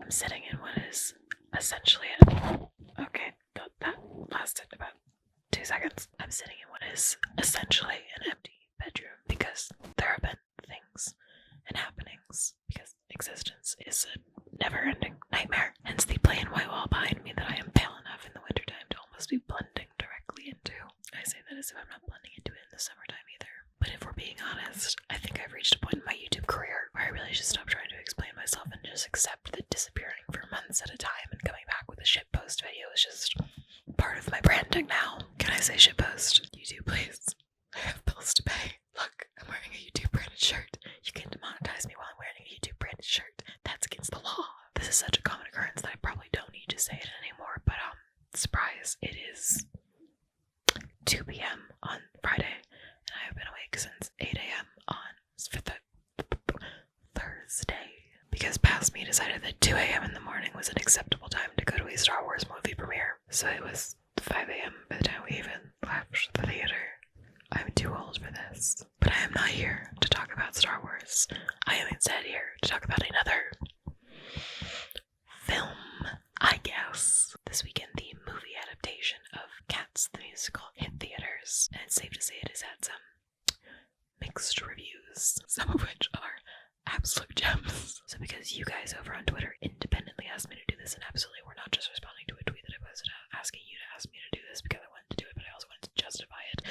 I'm sitting in what is essentially okay, that lasted about 2 seconds. I'm sitting in what is essentially an empty bedroom because there have been things and happenings, because existence is a never-ending nightmare. Hence the plain white wall behind me that I am pale enough in the wintertime to almost be blending directly into. I say that as if I'm not blending into it in the summertime either. But if we're being honest, I think I've reached a point in my YouTube career where I really should stop trying to explain myself and just accept that disappearing for months at a time and coming back with a shitpost video is just part of my branding now. Can I say shitpost? YouTube, please. I have bills to pay. Look, I'm wearing a YouTube branded shirt. You can't demonetize me while I'm wearing a YouTube branded shirt. That's against the law. This is such a common occurrence that I probably don't need to say it anymore, but surprise, it is 2 p.m. on Friday, and I have been awake since 8 a.m. on Thursday, because past me decided that 2 a.m. in the morning was an acceptable time to go to a Star Wars movie premiere, so it was 5 a.m. by the time we even left the theater. I'm too old for this, but I am not here to talk about Star Wars. I am instead here to talk about another film, I guess. This weekend, the movie adaptation of Cats the Musical hit theaters, and it's safe to say it has had some mixed reviews, some of which are absolute gems. So because you guys over on Twitter independently asked me to do this, and absolutely we're not just responding to a tweet that I posted asking you to ask me to do this because I wanted to do it, but I also wanted to justify it,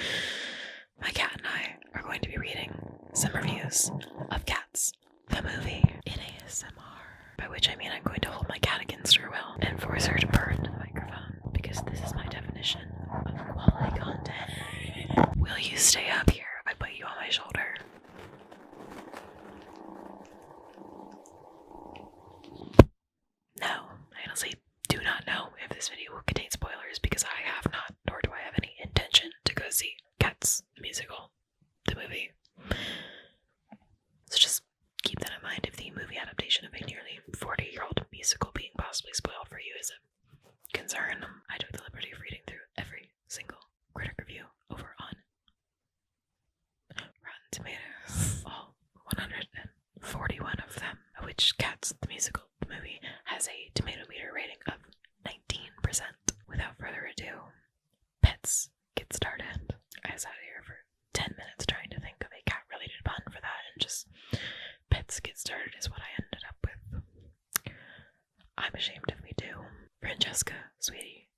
my cat and I are going to be reading some reviews of Cats the movie in ASMR, by which I mean I'm going to hold my cat against her will and force her to purr into the microphone, because this is my definition of quality content. Will you stay up here if I put you on my shoulder? No, I honestly do not know if this video will contain spoilers, because I have not, nor do I have any intention to go see Cats the Musical, the movie. So just keep that in mind if the movie adaptation of a nearly 40-year-old musical being possibly spoiled for you is a concern. I took the liberty of reading through every single critic review over on Rotten Tomatoes, all 141 of them, of which Cats the Musical, the movie, has a tomato meter rating of 19%. Without further ado, let's get started. I sat here for 10 minutes trying to think of a cat-related pun for that, and just pets get started is what I ended up with. I'm ashamed of me too. Francesca, sweetie,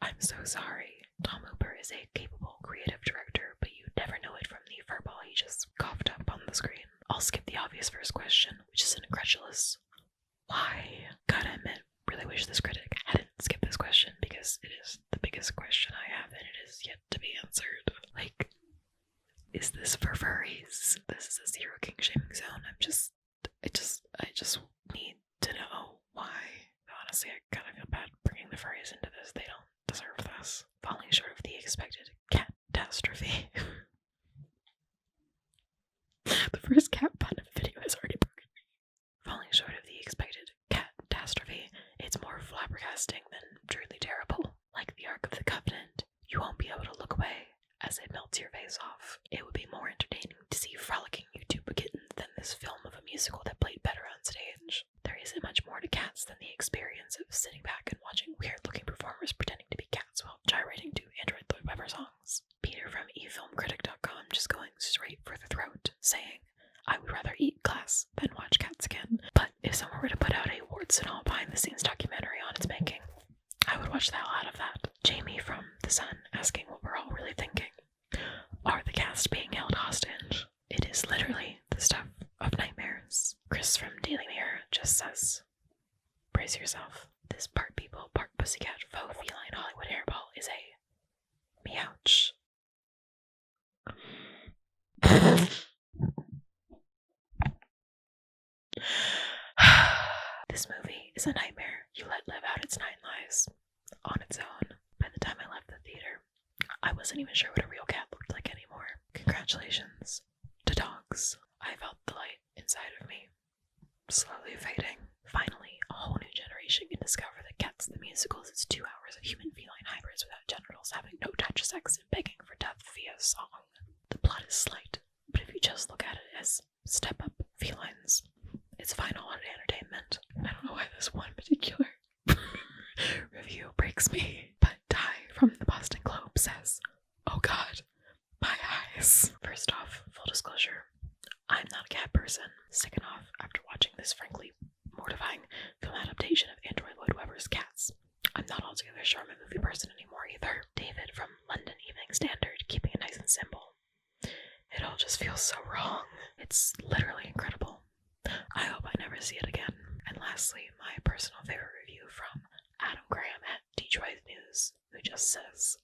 I'm so sorry. Tom Hooper is a capable creative director, but you never know it from the furball he just coughed up on the screen. I'll skip the obvious first question, which is an incredulous why. Gotta admit, really wish this critic hadn't skipped this question, because it is the biggest question I have, and it is yet to be answered. Like, is this for furries? This is a zero king shaming zone. I just need to know why. Honestly, I kind of feel bad bringing the furries into this. They don't deserve this. Falling short of the expected catastrophe. The first cat pun of the video has already broken me. Falling short of the expected catastrophe, it's more flabbergasting than truly terrible. Like the Ark of the Covenant, you won't be able to look away as it melts your face off. It would be more entertaining to see frolicking YouTube kittens than this film of a musical that played better on stage. There isn't much more to Cats than the experience of sitting back and watching weird-looking performers pretending to be cats while gyrating to Android Lloyd Webber songs. Peter from eFilmCritic.com just going straight for the throat, saying, I would rather eat glass than watch Cats again, but if someone were to put out a warts and all behind-the-scenes documentary on its making, I would watch the hell out of that. Jamie from The Sun asking what we're all really thinking. Are the cast being held hostage? It is literally the stuff of nightmares. Chris from Daily Mirror just says, brace yourself. This part people, part pussycat, faux feline Hollywood hairball is a meouch. This movie is a nightmare you let live out its 9 lives on its own. By the time I left the theater, I wasn't even sure what a real cat looked like anymore. Congratulations to dogs. I felt the light inside of me slowly fading. Finally, a whole new generation can discover that Cats the Musical is 2 hours of human-feline hybrids without genitals having no touch sex and begging for death via song. The plot is slight, but if you just look at it as step-up felines, it's fine all entertainment. I don't don't know why this one particular review breaks me, but Ty from the Boston Globe says, "Oh God, my eyes." First off, full disclosure, I'm not a cat person. Second off, after watching this frankly mortifying film adaptation of Andrew Lloyd Webber's Cats, I'm not altogether sure I'm a movie person anymore either. David from London Evening Standard, keeping it nice and simple. It all just feels so wrong. It's literally incredible. I hope I never see it again. And lastly, my personal favorite review from Adam Graham at Detroit News, who just says,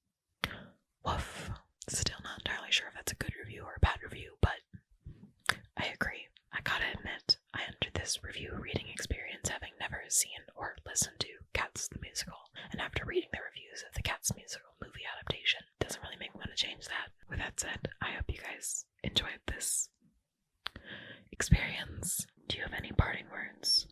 "Woof." Still not entirely sure if that's a good review or a bad review, but I agree. I gotta admit, I entered this review reading experience having never seen or listened to Cats the Musical, and after reading the reviews of the Cats Musical movie adaptation, it doesn't really make me want to change that. With that said, I hope you guys enjoyed this experience. Do you have any parting words?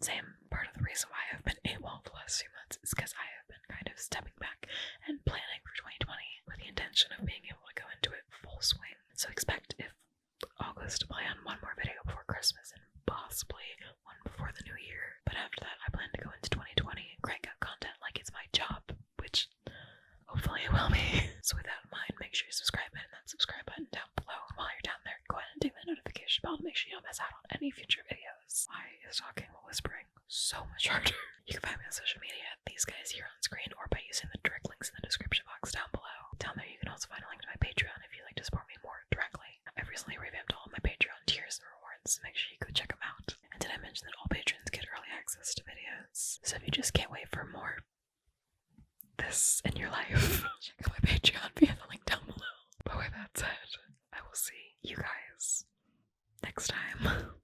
Same. Part of the reason why I've been AWOL the last few months is because I have been kind of stepping back and planning for 2020 with the intention of being able to go into it full swing. So expect, if all goes to plan, one more video before Christmas and possibly one before the new year. But after that, I plan to go into 2020 and crank out content like it's my job, which hopefully it will be. So with that in mind, make sure you subscribe and hit that subscribe button down below. And while you're down there, go ahead and ding that notification bell to make sure you don't miss out on any future videos. Why is talking while whispering so much harder? You can find me on social media at these guys here on screen or by using the direct links in the description box down below. Down there you can also find a link to my Patreon if you'd like to support me more directly. I've recently revamped all of my Patreon tiers and rewards, so make sure you go check them out. And did I mention that all patrons get early access to videos? So if you just can't wait for more this in your life, check out my Patreon via the link down below. But with that said, I will see you guys next time.